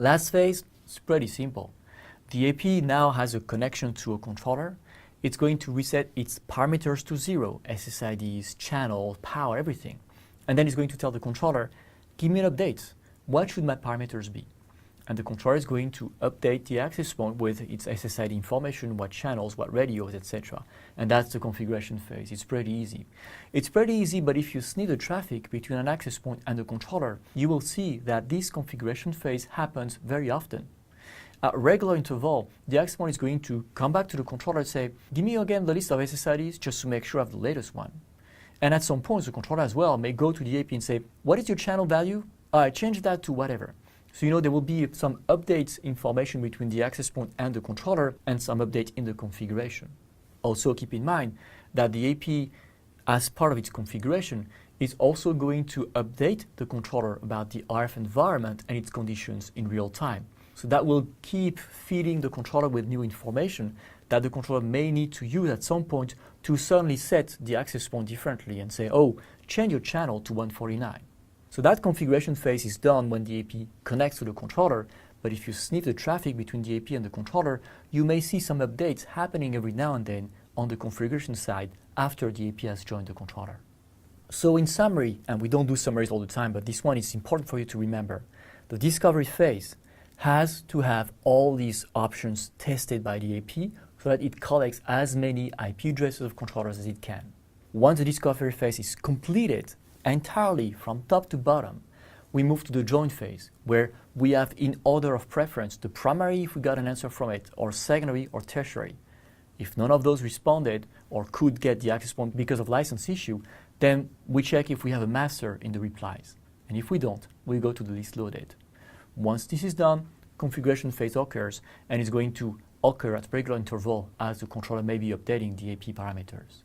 Last phase is pretty simple. The AP now has a connection to a controller. It's going to reset its parameters to 0, SSIDs, channel, power, everything. And then it's going to tell the controller, give me an update. What should my parameters be? And the controller is going to update the access point with its SSID information, what channels, what radios, etc. And that's the configuration phase. It's pretty easy. It's pretty easy, but if you sniff the traffic between an access point and the controller, you will see that this configuration phase happens very often. At regular interval, the access point is going to come back to the controller and say, give me again the list of SSIDs just to make sure I have the latest one. And at some point, the controller as well may go to the AP and say, what is your channel value? I change that to whatever. So you know there will be some updates information between the access point and the controller and some update in the configuration. Also keep in mind that the AP, as part of its configuration, is also going to update the controller about the RF environment and its conditions in real time. So that will keep feeding the controller with new information that the controller may need to use at some point to suddenly set the access point differently and say, oh, change your channel to 149. So that configuration phase is done when the AP connects to the controller, but if you sniff the traffic between the AP and the controller, you may see some updates happening every now and then on the configuration side after the AP has joined the controller. So in summary, and we don't do summaries all the time, but this one is important for you to remember, the discovery phase has to have all these options tested by the AP so that it collects as many IP addresses of controllers as it can. Once the discovery phase is completed entirely from top to bottom, we move to the join phase, where we have in order of preference the primary if we got an answer from it, or secondary or tertiary. If none of those responded or could get the access point because of license issue, then we check if we have a master in the replies. And if we don't, we go to the list loaded. Once this is done, configuration phase occurs and is going to occur at regular interval as the controller may be updating the AP parameters.